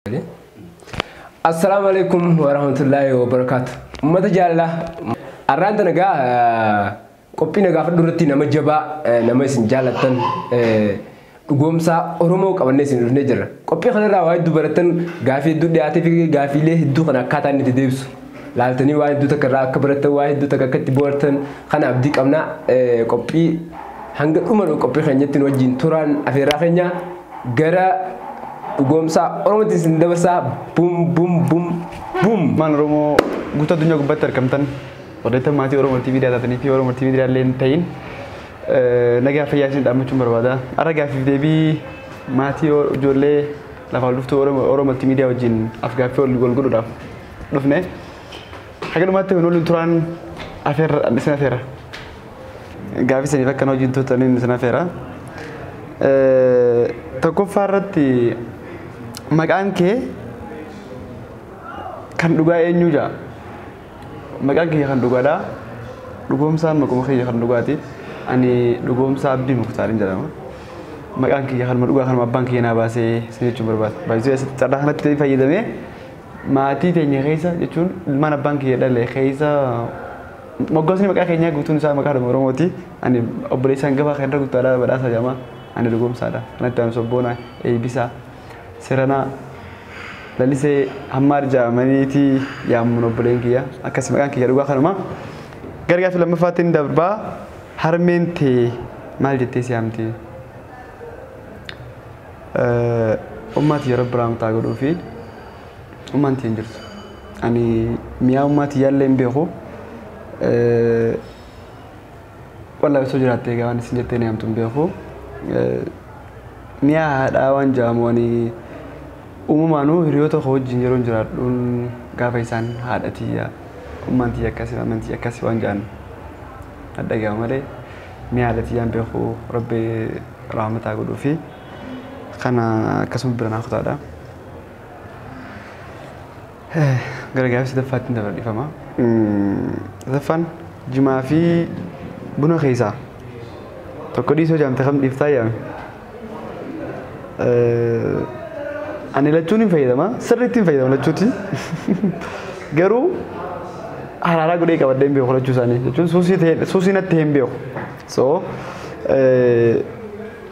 السلام عليكم ورحمة الله وبركاته. متى جالله أرانت نجا كوبي نجا فدورتي نما جبا نما سنجالتن قومسا أرومو كابنيس نجرا كوبي خلنا وايد دوبرتن غافي دو دياتي في غافي له دو خنا كاتان نتديبس لالتني وايد دو تكرا كبرت وايد دو تكاكتي بورتن خنا أبديك أمنا كوبي هنگ عمر كوبي خنيتين وجين توران أفيرا خنيا غرا Gomsa orang mesti sendiri boom boom boom boom. Man Romo guta dunia gubatar kamtan. Pada itu mati orang mati video tadi ni orang mati video lain tain. Naga fayasin tak macam berwada. Ara gafi debi mati orang jole. Lalu luft orang mati video jin. Afgafi orang gol gol dah. Lufne. Agar mati orang turan affair misalnya affair. Gafi seni fakkan orang tu tadi misalnya affair. Takut farati. Makan ke kan duga enyuja makan ke kan duga da dugom san makum ke kan duga ti ani dugom sa abdi mukhtarin jara makan ke kan duga kan mabang ke na base sini cuma berbat baju sada hanat ti fayda me mati te nya khaisa jechun mana bang ke dale khaisa mogos ni makan ke nya gutun sa makan moromoti ani operation gaba kan ragu tada badasa jama ani dugom sada natam sobona e bisa Serana lalu se hamar Germany yang monopoling kia akas makan kia juga kan mah gara-gara film Fatin Darba harmente mal jete siamti umat ya Rabbang tahu dofi umat yang jelas ani mia umat yang lembeko wala sojrat tega ani sinjete ni am tumbeko mia ada wan jamoni umumanu hiriyoota hojii yeroon jiraadhuun gaafa isaan haadhatii ummantii akkasii amantii akkasii waan jedhan adda ga'a malee mi haadhatii yaan beeku rabbi rahmataa godhuu fi kana akkasuma bira naa kutaadha. Gara gaafii sadaffaatti dabar dhifama. Sadaffaan jimaa fi buna keessaa tokko dhiisoo jaamte kam dhiiftaa yaame. Ani lachuun hin fayyadama sirriitti hin fayyadamu lachuuti garuu haraara godhee qabadhee hin beeku lachuu isaanii jechuun suusii natti hin beeku so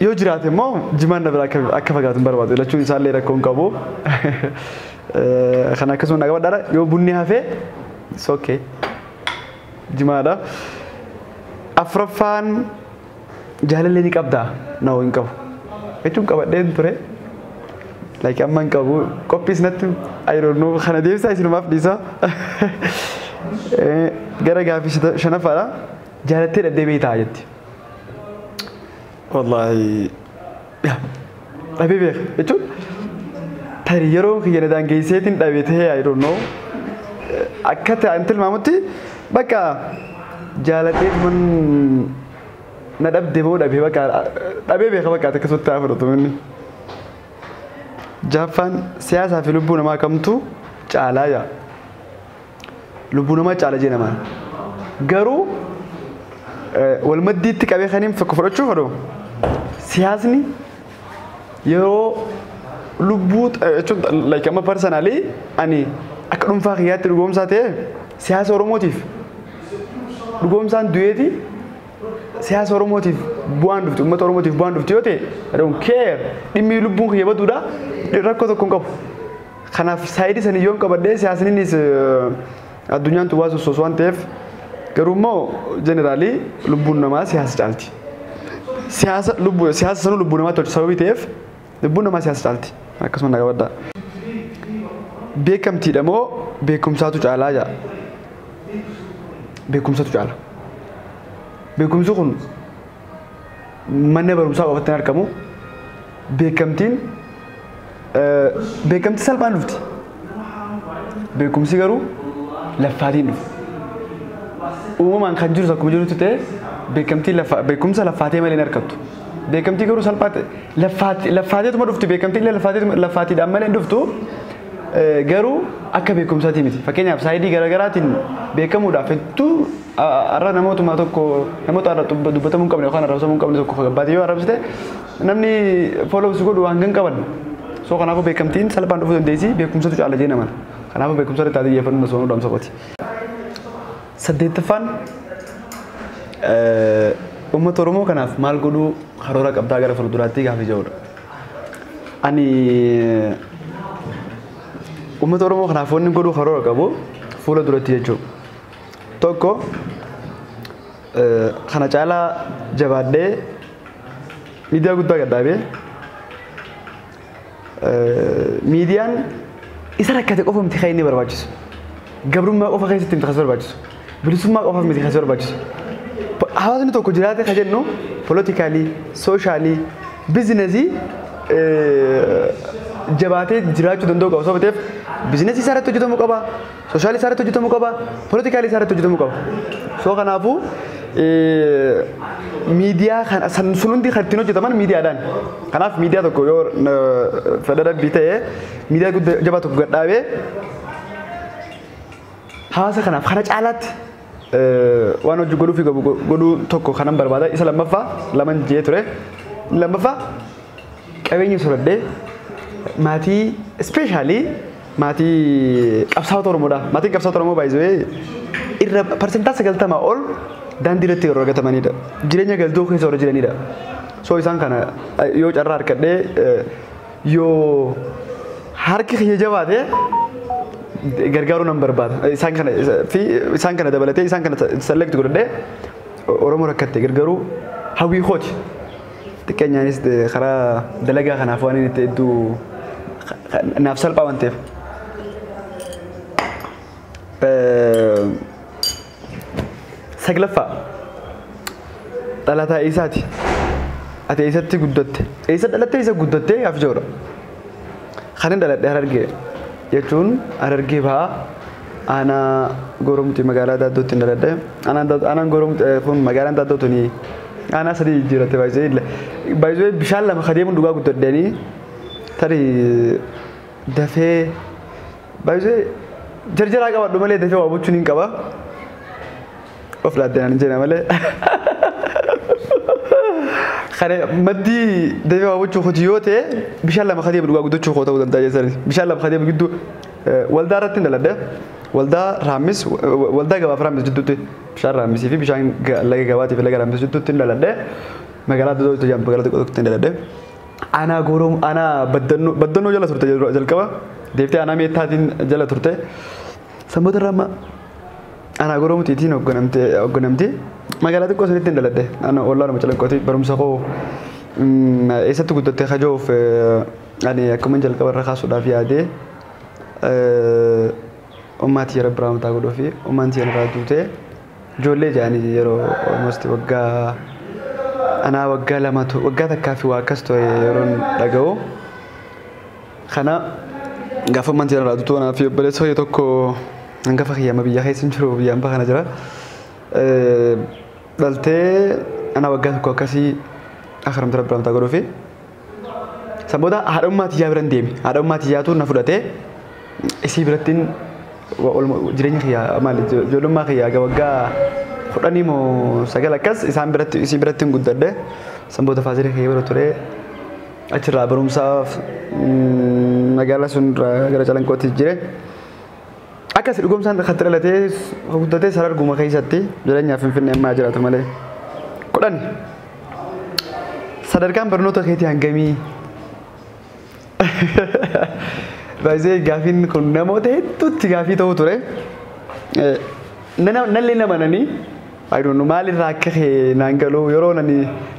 yoo jiraate immoo jimaan na bira akka fagaatu hin barbaadu lachuun isaallee rakkoo hin qabu kan akkasuma na qabadhaadha yoo bunni hafee it's okay jimaadha afuraffaan jaalallee ni qabdaa na hin qabu jechuun qabadhee hin ture like amman kabu copies not I don't know khana devsa isinu maf disa gara gafi shanafara jalate da debe ta ayati wallahi ya habibi eto tari yaro khiyana dan geisetin dabete I don't know akata antil mamuti baka jalate mun nadab debo dabe baka dabe be baka ta kasutta afroto minni Japan siasa fi lubbu nama kamtu caalaa ya lubbu nama caala jee namaan garuu wal maddiitti qabee kaniin fakku fudhachuu fedhu siyaasni yeroo lubbuu jechuun like amma personally ani akka dhuunfaa kiyyaatti dhugoomsaa ta'e siyaasa Oromootiif dhugoomsaan du'eeti siyaasa Oromootiif bu'aan dhufti uummata Oromootiif bu'aan dhufti yoo ta'e I don't care dhimmi lubbuun kiyya baduudha rakko tokko hin qabu kanaaf saayidii sanii yoon qabadhee siyaasniinis addunyaan tuwaa sosoos waan ta'eef garuu immoo jeneraalii lubbuun namaa siyaasa caalti siyaasa sanuu lubbuu namaa tolchu sababii ta'eef lubbuun namaa siyaasa caalti akkasuma na qabadhaa beekamtiidha moo beekumsaatu caalaa jaa beekumsatu caala beekumsi kun manni barumsaa qofatti hin argamu beekamtiin beekamti salphaan dhufti beekumsi garuu laffaatiin dhufu uumamaan kan jiru akkuma jirutti ta'e beekumsa laffaatee malee hin argattu beekamtii garuu salphaate laffaateetuma dhufti beekamtii illee laffaatiidhaan malee hin dhuftu garuu akka beekumsaatii miti fakkeenyaaf saayidii garaagaraatiin beekamuudhaaf hedduu arra namootuma tokko namoota arra dubbatamuu hin qabne yookaan arrabsamuu hin qabne tokko gabbaatee yoo arrabsite namni followers godhu waan hin qaban soo kanaafuu beekamtiin salphaan dhufuu dandeessi beekumsatu caala jee naman kanaafuu beekumsa irratti ati xiyyeeffannoo soonuu dhaamsa qooti. Saddeettaffaan uummata Oromoo kanaaf maal godhuu karoora qabdaa gara fuulduraatti gaafa ija'uudha. Ani uummata Oromoo kanaaf wanni godhuu karoora qabu fuula duratti jechuudha. Tokko kana caalaa jabaadhee miidiyaa guddaa gadhaabee miidiyaan isa rakkate qofa miti kan inni barbaachisu. Gabrummaa qofa keessatti miti kan barbaachisu. Bilisummaa qofa miti kan barbaachisu. Hawaasni tokko jiraate kan jennu politikaalii, sooshalii, biizinasii jabaatee jiraachuu danda'u qaba. Sababa ta'eef biizinasii isaa irratti hojjetamuu qaba, sooshalii isaa irratti hojjetamuu qaba, politikaalii isaa irratti hojjetamuu qaba. Soo kanaafuu miidiyaa kan sun hundi kan ittiin hojjetaman miidiyaadhaan. Kanaaf miidiyaa tokko yoo fedha rabbii ta'e miidiyaa guddaa jabaa tokko gadhaabee hawaasa kanaaf kana caalaatti waan hojii godhuu fi godhuu tokko kanan barbaada. Isa lammaffaa laman jee ture. Lammaffaa qabeenya soradhee maatii ispeeshaalii maatii qabsaa'ota Oromoodha. Maatiin qabsaa'ota Oromoo baay'ee irra parsentaa 90 ol daandii irratti yeroo argatamanidha. Jireenya galtuu keessa warra jiranidha. So isaan kana yoo carraa harkadhee yoo harki kiyya jabaate gargaaruu nan barbaada. Isaan kana dabalatee isaan kana select godhadhee Oromoo rakkatte gargaaruu hawwii kooti. Xiqqeenyaanis karaa dalagaa kanaaf waan inni hedduu naaf salphaa waan ta'eef. Saglaffaa dhalataa isaati. Ati eessatti guddatte? Eessa dhalattee isa guddattee yaaf jiruudha. Kan hin dhaladhe Harargee jechuun Harargee bahaa aanaa Goromtii magaalaa Daaddootti hin dhaladhe. Aanaan Goromtii kun magaalaan Daaddoo tuni aanaa sadii jijjiiratte baay'ee bishaan lama kadeemuun dhugaa guddadhanii tarii dafee baay'ee jarjaraa qabadhu malee dafee waa bochuun hin qaba. Of laaddeenaan hin jenna malee. Kan maddii dafee waa bochuu hojii yoo ta'e bishaan lama kadeemu dhugaa guddachuu koo ta'uu danda'a jechuudha. Bishaan lama kadeemu gidduu waldaa irratti hin dhaladhe. Waldaa Raammis waldaa gabaaf Raammis jidduutti bishaan Raammisii fi bishaan laga gabaatii fi laga Raammis jidduutti hin dhaladhe. Magaalaa Dodootti jedhamu magaalaa tokkotti hin dhaladhe. Aanaa Gooroom aanaa Baddannoo jala turte jalqaba. Deeftee aanaa Meettaatiin jala turte. Sanboota irraa amma aanaa Gooromtiitiin hoogganamti. Magaalaa xiqqoo sanitti hin dhaladhe. Ollaa nama calanqooti barumsa koo eessatti guddattee hajoof ani akkuma jalqaba irra kaasuudhaaf yaadee ummaatii yeroo biraa mataa godhuu fi ummaatii irraa duutee ijoollee jedhanii yeroo almost waggaa lamatu waggaa takkaa fi waa akkas ta'e yeroon dhaga'u kana gaafa ummaatii irraa duutuu naa fi obboleessa hojii tokko hangafa kiyyaama biyya keessa hin jiru biyyaan baha kana jira. Dhaltee ana waggaa tokko akkasii akaramta biraa mataa godhuu fi sanboota haadha ummaatii biran deemi. Haadha ummaatii na fudhatee isii birattiin jireenya kiyyaa maali ijoollummaa kiyyaa waggaa 10 moo 9 akkas isaan biratti isii birattiin guddadhe sanboota faazirii kiyyaa bira ture achirraa barumsaaf magaalaa sun gara calanqootti jire akkas dhugumsaan kan dhalatee guddatee sararguma keessatti jireenyaaf Finfinnee ammaa jiraatu malee 10 sadarkaan barnoota keetii hangamii baay'ee gaafiin kun namoota hedduutti gaafii ta'uu ture. Nallee nama nani maalirraa akka naan galuu yeroo nani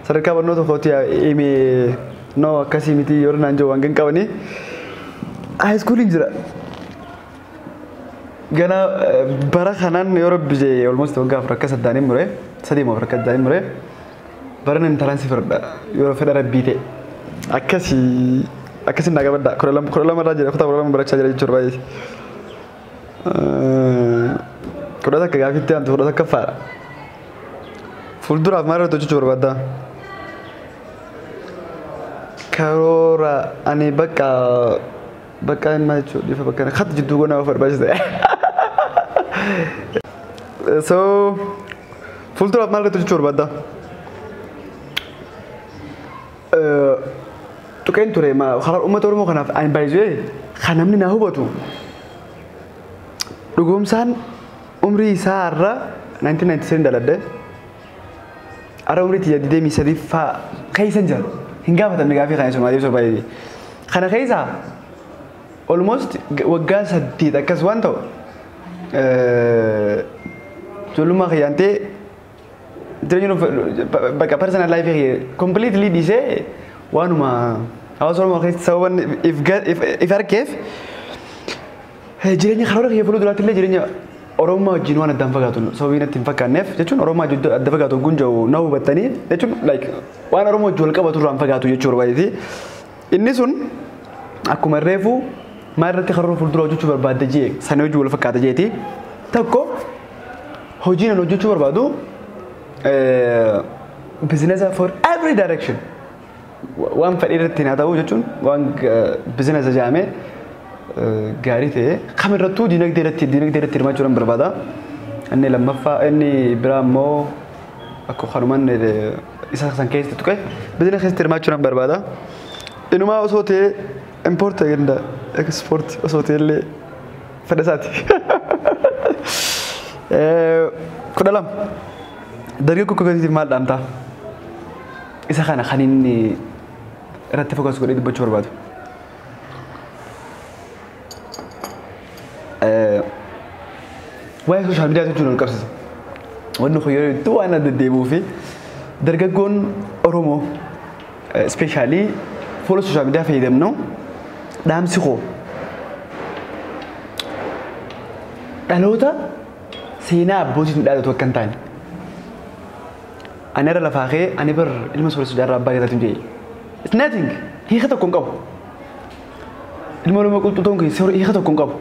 sadarkaa barnoota kootii himee noo akkasii miti yeroo naan jiru waan gan qabanii haayiskuuliin jira. Gana bara kanaan yeroo bijee almost waggaa afur akka saddaaniin mure sadii moo afur akka saddaaniin mure bara nan taraansi fardha yeroo fedha rabbii ta'e akkasii. Akkasin naga badda kura lama irraa jira kutaa kura lama barachaa jira jechuudha baay'ee. Kudha takka gaafitti aantu kudha takka faadha. Fuulduraaf maal irratti hojjechuu barbaadda? Karoora ani bakka hin maal jechuudha dhiifa bakka hatti jidduu goonaa of barbaachisa. So fuulduraaf maal irratti hojjechuu barbaadda? tuqeen ture karaa uummata Oromoo kanaaf ani baay'ee kan namni na hubatu dhugoomsaan umrii isaa irra 1997 daladde ara umrii tiyya 23 faa keessa jira hin gaafatamne gaafii kana Soomaaliif soo baay'ee kana keessa almost waggaa 8 akkas waan ta'u ijoollummaa kiyyaantee jireenya bakka personal life completely dhiisee waanuma hawaasa Oromoo keessatti sababan if arkeef jireenya karoora kiyya fuula duraatti illee jireenya Oromoo wajjin waan addaan fagaatu sababii natti hin fakkaanneef jechuun Oromoo wajjin adda fagaatu gunja'u na hubattanii jechuun like waan Oromoo wajjin wal qabatu irraan fagaatu jechuu barbaadeti inni sun akkuma reefu maal irratti karoora fuuldura hojjechuu barbaadde jee sana hojii wal fakkaata jeeti tokko hojii nan hojjechuu barbaadu business for every direction waan fedhii irratti haa ta'u jechuun waan business jaamee gaarii ta'e kamirrattuu dinagdee irratti hirmaachuudhaan barbaada. Inni lammaffaa inni biraa immoo akka kanumaan isa san keessatti tuqe business keessatti hirmaachuudhaan barbaada. Inumaa osoo ta'e import agenda export osoo ta'e illee fedha isaati. 12 dargaggoo kookatiif maal dhaamtaa? Isa kana kan inni irratti fokas godhee dubbachuu barbaadu. Waa'ee sooshaal miidiyaa jechuun wal qabsiisa. Wanni kun yeroo itti waan adda deemuu fi dargaggoon Oromoo ispeeshaalii fuula sooshaal miidiyaa fayyadamnu dhaamsi koo dhaloota seenaa abbootiin dhaadatu akka hin taane. Ani irra lafaa kee ani bar ilma sooressa jaarraa abbaa keessatti hin jee. It's nothing. Hiika tokko hin qabu. Ilma Oromoo qulxuu ta'uun keessatti hiika tokko hin qabu.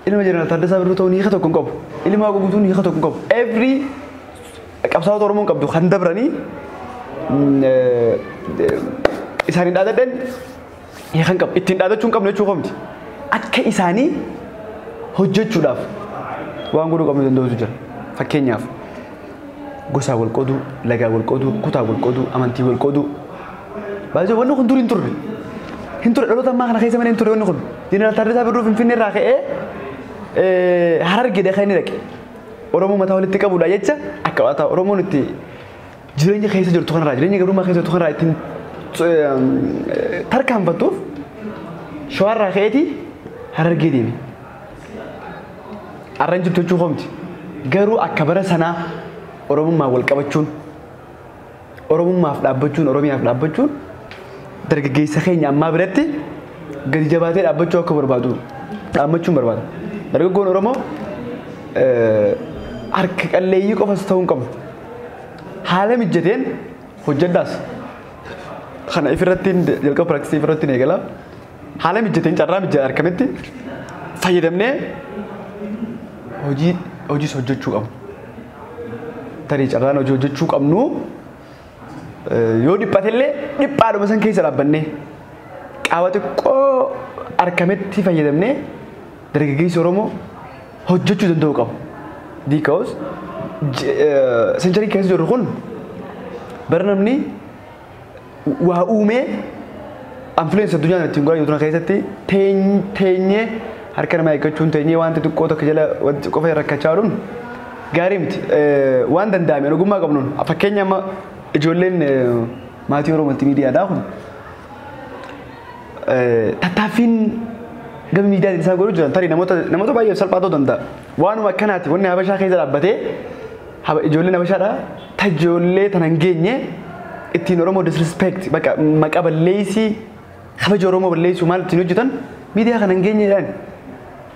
Ilma Jeneraal Taaddasaa Birruu ta'uun hiika tokko hin qabu. Ilma Waaqoo guutuun hiika tokko hin qabu. Every qabsaa'ota Oromoo qabdu kan dabranii isaanii dhaadadhan hiika hin qabu. Ittiin dhaadachuu hin qabnu jechuu qoomti. Akka isaanii hojjechuudhaaf waan godhuu qabnu danda'utu jira. Fakkeenyaaf gosaa wal qooduu, lagaa wal qooduu, kutaa wal qooduu, amantii wal qooduu. Baay'ee wanni kun dur hin turre. Hin turre dhaloota ammaa kana keessa malee hin turre wanni kun. Jeneraal Taaddasaa Birruu Finfinnee irraa ka'ee Harargeedha kan inni dhaqe. Oromoo mataa walitti qabuudha jecha akka waataa Oromoon itti jireenya keessa jirtu kanarraa jireenya gabrummaa keessa jirtu kanarraa ittiin tarkaanfattuuf shawarraa ka'eeti Harargee deeme. Arraan jirtu jechuu qoomti. Garuu akka bara sanaa Oromummaa wal qabachuun Oromummaaf dhaabbachuun Oromiyaaf dhaabbachuun dargaggeessa keenya ammaa biratti gadi jabaatee dhaabbachuu akka barbaadu dhaabbachuun barbaada. Dargaggoon Oromoo harka qalleeyyii qofas ta'uu hin qabu. Haala mijateen hojjedhaas. Kana ifirratti jalqaba piraaksisii ifirratti ni eegala. Haala mijateen carraa mijataa argametti fayyadamnee hojii hojjechuu qabu. Tarii carraan hojii hojjechuu qabnu yoo dhiphatellee dhiphaadhuma san keessa dhaabbannee qaama xiqqoo argametti fayyadamnee dargaggeessi Oromoo hojjechuu danda'u qabu. Because sencharii keessa jirru kun bara namni waa uumee influence addunyaa ittiin godhaa jirtu keessatti teenyee harka namaa eeggachuun teenyee wanta xiqqoo tokko jala qofa rakkachaa jiruun gaarii miti. Waan danda'ame ogummaa qabnuun fakkeenya amma ijoolleen maatii Oromoo miidiyaadhaa kun tattaaffiin gama miidiyaatiin isaan godhuu jiran tarii namoota baay'ee salphaa ta'uu danda'a. Waanuma akkanaati wanni Habashaa keessa dhaabbatee ijoolleen Habashaadhaa ta'ijoollee tana hin geenye ittiin Oromoo disrespect maqaa balleessii kabaja Oromoo balleessuu maal ittiin hojjetan miidiyaa kana hin geenyeedhaan.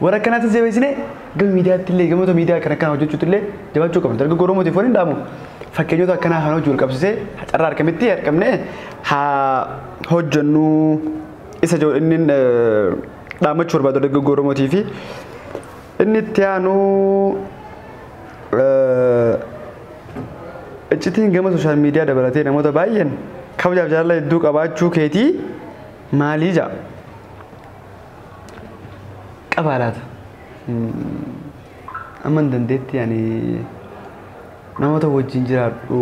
Warra akkanaatis jabeessinee gama miidiyaatti illee gamoota miidiyaa kan akkanaa hojjechuutti illee jabaachuu qabna. Dargaggoo Oromootiif waliin dhaamu fakkeenyota akkanaa kan hojii wal qabsiisee carraa argametti argamne haa hojjennu isa inni dhaamachuu barbaadu dargaggoo Oromootii fi inni itti aanu iccitiin gama sooshaal miidiyaa dabalatee namoota baay'een kabajaaf jaalala hedduu qabaachuu keetii maalii jaa? Qabaalaata. Amma dandeetti yaani namoota wajjin jiraadhu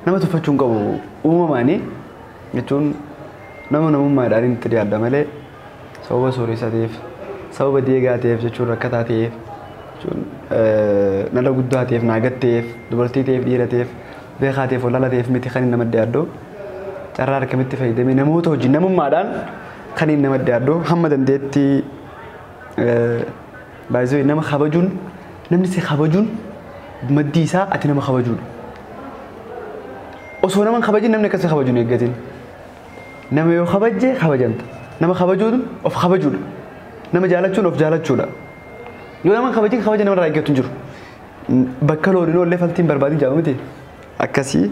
nama tuffachuun qabu uumamaanii jechuun nama namummaadhaan itti dhiyaadha malee sababa sooressa ta'eef sababa deegaa ta'eef jechuun rakkataa ta'eef jechuun nala guddaa ta'eef naagat ta'eef dubartii ta'eef dhiira ta'eef beekaa ta'eef walaala ta'eef miti kan inni nama dhiyaadhu carraa akkamitti fayyadamee namoota wajjin namummaadhaan kan inni nama dhiyaadhu hamma dandeetti baay'ee nama kabajuun namni si kabajuun maddii isaa ati nama kabajuudha. Osoo nama kabajin namni akkasii kabajuun eeggatiin. Nama yoo kabajje kabajamta. Nama kabajuun of kabajuudha. Nama jaalachuun of jaalachuudha. Yoo nama kabajin kabaja namarraa eeggatu hin jiru. Bakka loonii ollee faltiin barbaadin jaaba miti. Akkasii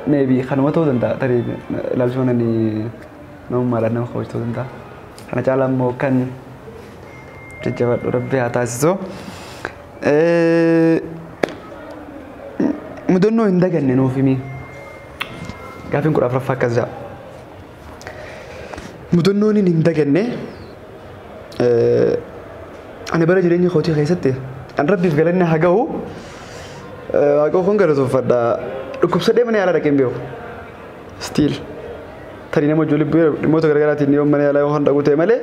maybe kanuma ta'uu danda'a. Tarii ilaalchuma nani namummaadhaan nama kabaju ta'uu danda'a. Kana caalaa immoo kan jajjabadhu rabbi haa taasisu. Mudannoo hin daganne nuuf himi. Gaafiin kudha afuraffaa akkas jedha. Mudannoon hin daganne ani bara jireenya kootii keessatti an rabbiif galanni haa gahu waaqoo kun galatoofadha. Dhukkubsadhee mana yaalaa dhaqeen beeku. Stiil tarii nama ijoollee dhimmoota garaagaraatiin yoo mana yaalaa yoo hunda guutee malee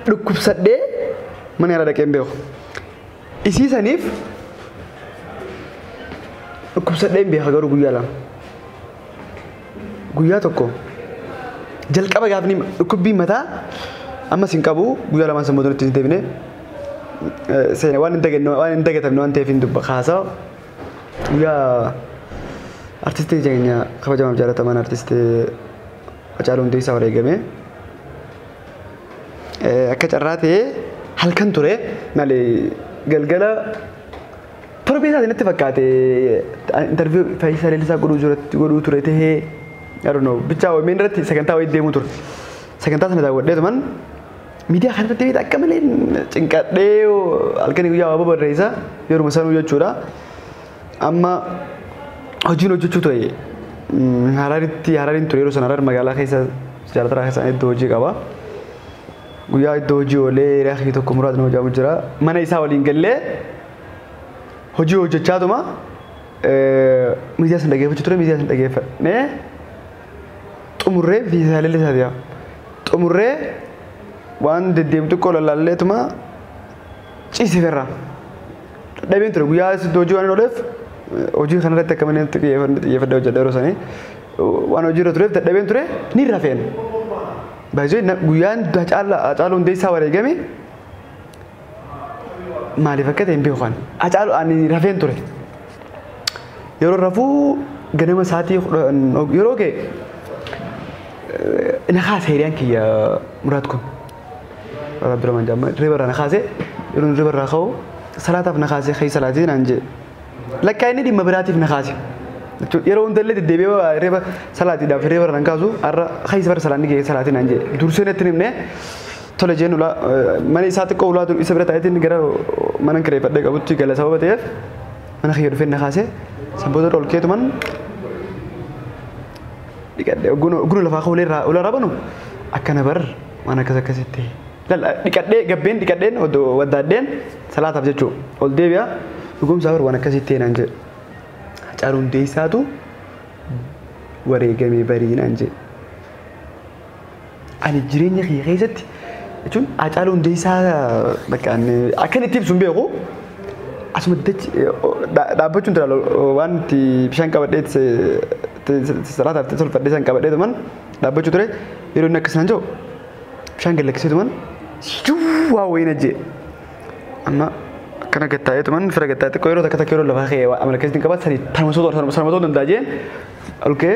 dhukkubsadhee mana yaalaa dhaqeen beeku. Isiisaniif dhukkubsadhee beeka garuu guyyaa lama. Guyyaa tokko jalqaba gaafni dhukkubbii mataa ammas hin qabu guyyaa lamaan sammuu itti hin deebine seena waan hin dagatamne waan ta'eef hin dubba haasawa guyyaa artistii keenya kabajamaaf jaalataman artistii Hacaaluu Hundeessaa wareegame akka carraa ta'ee halkan ture malee galgala torbeessaa natti fakkaate interview Fayyisaa Leellisaa godhuu ture tahee I don't know bicha waan irratti sagantaa wayii deemu ture sagantaa sana daawwadheetu man miidiyaa kana irratti akka malee cinqadhee halkan guyyaa waa barreessa yeruma sanuu jechuudha amma hojiin hojjechuu ture Harariin ture yeroo sana Harar magaalaa keessa jaalataraa keessa iddoo hojii qaba guyyaa iddoo hojii oolee reekhii tokko muraasni hojjaamu jira mana isaa waliin gallee hojii hojjechaatuma miidiyaa sana dhageeffachuu ture miidiyaa sana dhageeffannee xumurree Fayyisaa Leellisaa ta'e xumurree waan deddeemtu xiqqoo lallaalleetuma ciisiferra dhabeen ture guyyaa iddoo hojii waan hin ooleef hojii kanarratti akka malee xiyyeeffadhee hojjedha yeroo sanii waan hojii irra tureef dadhabeen ture ni rafeen. Baay'ee guyyaan Hacaaluu Hundeessaa wareegame maaliif akka ta'e hin beeku kan Hacaaluu ani rafeen ture yeroo rafuu ganama sa'aatii yeroo ga'e nakaase hiriyaan kiyya muraat kun Abdurrahman Jaammaa ribarraa nakaase yeroo ribarraa ka'u salaataaf nakaase ka'ii salaatii naan jedhe lakkaa inni dhimma biraatiif nakaase yeroo hundallee deddeebi'ee reeba salaatiidhaaf ribarraa nan kaasu har'a ka'ii bara salaanni ga'ee salaatii naan jedhe dursee natti himne tole jeen ulaa mana isaa xiqqoo ulaa isa bira taa'eetiin gara mana kireeffadhee qabutti gala sababa ta'eef mana kiyya dhufee nakaase sanboota ol keetuman guna lafaa ka'ulee ulaa rabanu akkana bar waan akkasitti dhiqadhee gabbeen dhiqadheen waddaadheen salaataaf jechuudha ol deebi'a dhugumsaa bar waan akkasitti naan jedhe Hacaaluu Hundeessaatu wareegamee barii naan jedhe ani jireenya kiyya keessatti jechuun Hacaaluu Hundeessaa bakka akkan itti ibsu hin beeku asuma dhaabbachuun tura waan itti bishaan qabadhee salaataaf tolfadhee san qabadhee tuman dhaabbachuu ture yeroo inni akkasaan jiru bishaan gallakkisee tuman waa wayina jee amma akkana gattaa'ee tuman fira gattaa'ee xiqqoo yeroo takka yeroo lafaa ka'ee amala keessatti qabat sanii sarmatoo danda'a jeen olkee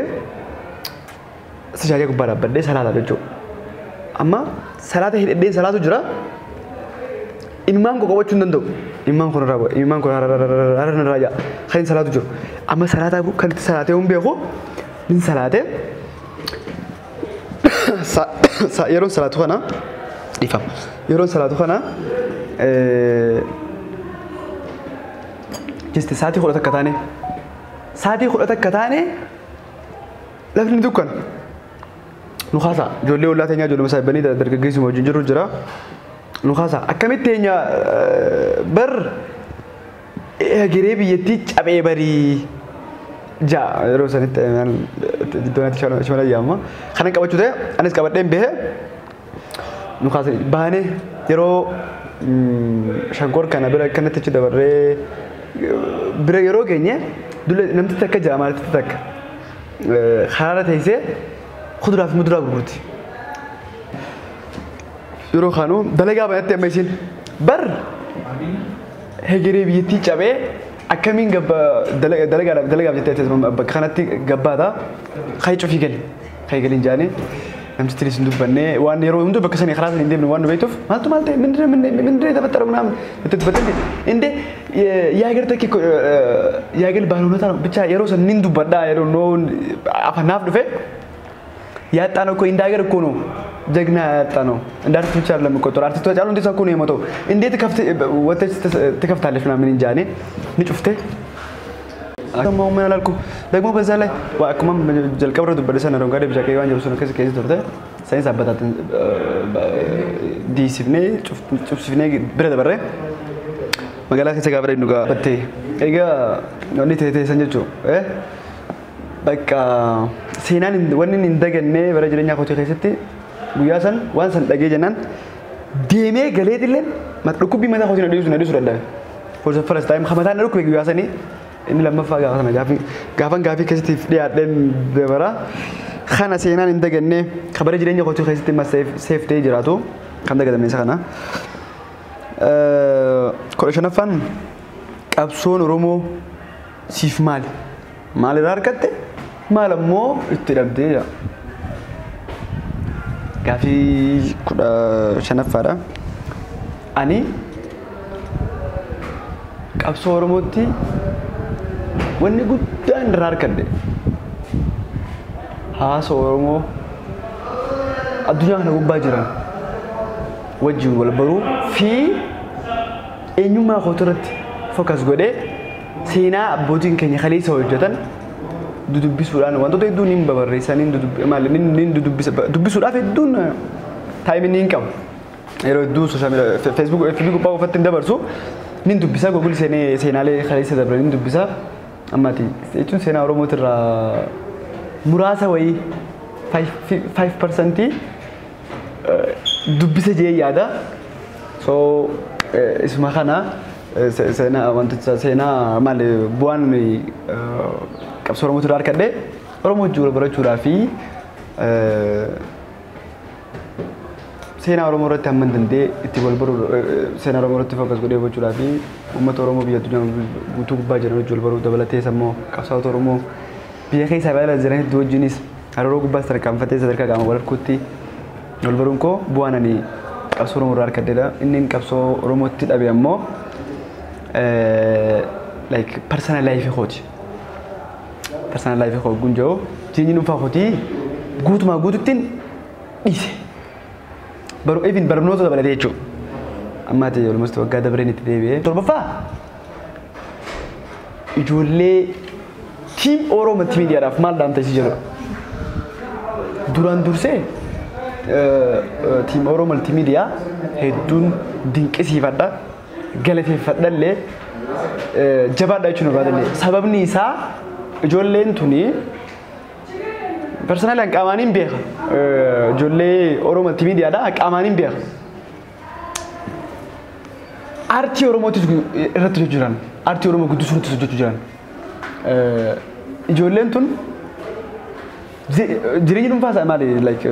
sijaajaa gubbaa dhaabbadhee salaataaf jechuudha. Amma salaata hidhadheen salaatu jira ilmaan koo qabachuu hin danda'u ilmaan kun har'a narraa jaa kan hin salaatu jiru amma salaataa kan itti salaatee hin beeku hin salaatee yeroon salaatu kana dhiifama yeroon salaatu kana jeste sa'aatii 10 akka taane sa'aatii 10 akka taane lafni dukkana nukaasa ijoollee ollaa teenyaa ijoollee masaayibanii dargaggeessuma wajjin jiru jira nukaasa akkamitti teenya bar egeree biyyattii cabee barii جاء روسان الدونات شمال أيامه خلنا كابتشو ده أنا سكابتين به نخاص بانه يرو شانكور كنا برا كنا تجي دبره برا يرو كنيه دول نمت تك جامعة تك خارات هيسه خضرات مدرا بقولتي يرو خانو دلقا بنت ماشين بر هجري بيتي جابه أكمين جب دلقا بيتي تزمن بخانتي جبادة خايف في قلي خايف قلي جاني نمت تري صندوق بني وان يرو يمدو بكسني خلاص ندي من وان بيتوف مالته من دري ده بترى منام بتتبتدي إندي يا غير تكي يا غير بانونا ترى بتشا يرو سنيندو بدا يرو نو أفناف دفع يا تانو كو إندا غير كونو جغنا تانو إندار تيشار لما كتر أرتي تو جالون ديسا كونو يمتو إندي تكفت وتش تكفت على فيلم من جاني نشوفته أكمل ما من لكم دعمو بزاله وأكمل جل كبر دو بدرسان رونغاري بجاكي وان جبسون كذا كذا دورته ساينس أبدا دي سفني شوف سفني برد برة مقالة كذا كبر إنه بتي إيجا نوني تهتي سنجتشو بك سينان ونين إندعجنة برا جرينيا كوتشي كذا بياسن وانسن دعي جنان ديمه غلي دلين ما تركوا بيمة ده خوشنا ديوس ردا for the first time خمسة نركوا بيجياسني ini lama faga kana gafi kasi tifdi aden debara khana seenan inda ganne khabare jirenya qotu khaysti ma safe day jirato kanda gadam nisa kana koreshana fan qabson romo sif mal rarkatte malamo ittidabde ya gafi kuda shanafara ani qabson romoti wanni guddaan irraa argadde hawaasa Oromoo addunyaa kana gubbaa jiran wajjin wal baruu fi eenyummaa kootu irratti focus godhee seenaa abbootiin keenya kaleessa hojjetan dudubbisuudhaan wantoota hedduun hin babarreessanii dubbisuudhaaf hedduun taayimii hin qabu yeroo hedduu sooshaal miidiyaa feesbuuk FB gubbaa uffattiin dabarsu nin dubbisaa googul seenaalee kaleessa dabran nin dubbisaa أماتي إيشون سينا أورومو ترى مراسة وعي 5% دبي سجى يادا so اسمه خنا سينا وانت سينا مال بوان كابس أورومو ترى أركده أورومو جورا برا جورا في سينا أورومو رت هم من دندي اتقول برو سينا أورومو رت فوكس قديه بجورا في ummata Oromoo biyya addunyaa guutuu gubbaa jiran wajjin wal baruu dabalatee sammoo qabsaa'ota Oromoo biyya keessa baay'ee jiran hedduu wajjinis hariiroo gubbaas tarkaanfatee sadarkaa qaama wal harkuutti wal baruun koo bu'aan ani qabsoo Oromoo irraa argadheedha. Inni qabsoo Oromootti dhabe ammoo like personal life kooti. Personal life koo gunjoo jireenya dhuunfaa kootii guutumaa guututtiin dhiise. Baruu even barnoota dabalatee jechuudha. أماتي المستوى قاعد بريني تدريبه تربفا يجولي تيم أورو من تيم ديارف مال دام تسجيل دوران دورسه تيم أورو من تيم ديا هدون دينك سيفادا غلطي فدا لي جبا دايچنو بادلي سبب نيسا يجولي انتوني personal ان قوانين بيخ جولي أورو من تيم ديا دا قوانين بيخ arti Oromoo irratti hojjetan arti Oromoo guddisuu irratti hojjechuu jiran ijoolleen tun jireenya dhuunfaa isaa maali like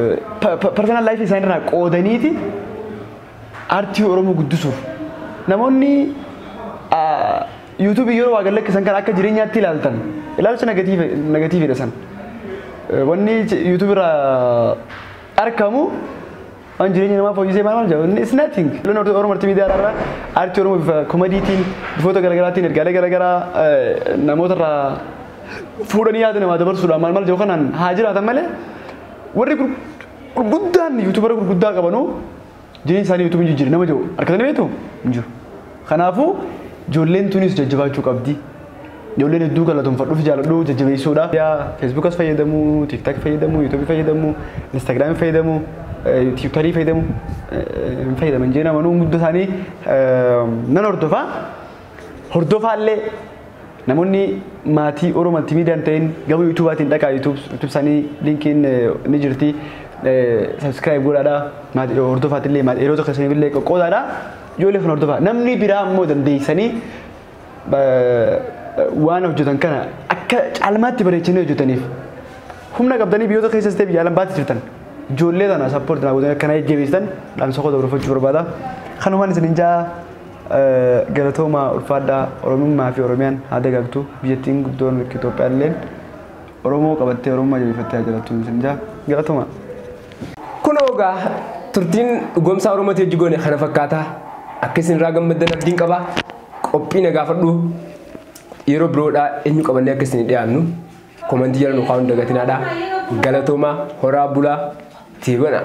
personal life isaanii irraa qoodaniiti arti Oromoo guddisuuf namoonni YouTube yeroo waa gallakkisan kan akka jireenyaatti ilaaltan ilaalcha negatiividha san wanni YouTube irraa arkamu Anjirnya nama fokus saya mana jauh, it's nothing. Lalu orang berarti media ada, arti orang komedi tin, foto gara-gara tin, gara-gara nama terra food ni ada nama dapat sudah mal jauh kanan hajar atau mana? Warri guddan YouTuber gudda kabano, jadi sani YouTube jujur nama jauh, arkada ni itu, jujur. Kanafu jollen tunis jajjabaa cukabdi. Jollen itu kalau tuh fadlu jalan jajjabai sudah. Ya Facebook as fayyadamu, TikTok fayyadamu, YouTube fayyadamu, Instagram fayyadamu. Twitter fayyadamu fayyadaman jeena manuu mudda isaanii nan hordofaa illee namoonni maatii Oromoo Multimeediyaa ta'in gama YouTube'aatiin dhaqaa YouTube isaanii linkiin ni jirti. Subscribe godhaadha. Maatii hordofaatillee maatii yeroo tokko isaaniillee qoqqoodaadha. Ijoollee kana hordofaa. Namni biraa immoo dandeessanii waan hojjetan kana akka caalmaatti bareechanii hojjetaniif humna qabdanii biyyoota keessas ta'e biyya alaa baatti jirtan. Ijoollee tana support naa godhanii akkana jajjabeessitan dhaamsa koo dabarfachuu barbaada. Kanumaan isin jaa galatooma ulfaadhaa Oromummaa fi Oromiyaan haa dagaagtu biyyattiin guddoon Itoophiyaan illee Oromoo qabattee Oromummaa jabeeffattee haa jiraattu isin jaa galatooma. Kunoogaa turtiin dhugoomsaa Oromootii hojii goone kana fakkaata akka isin irraa gammaddan abdiin qaba qophii na gaafadhu yeroo biroodhaa eenyu qabannee akka isin dhiyaannu komantii jala nu kaa'uun dagatinaadha galatooma horaa bulaa tiigona.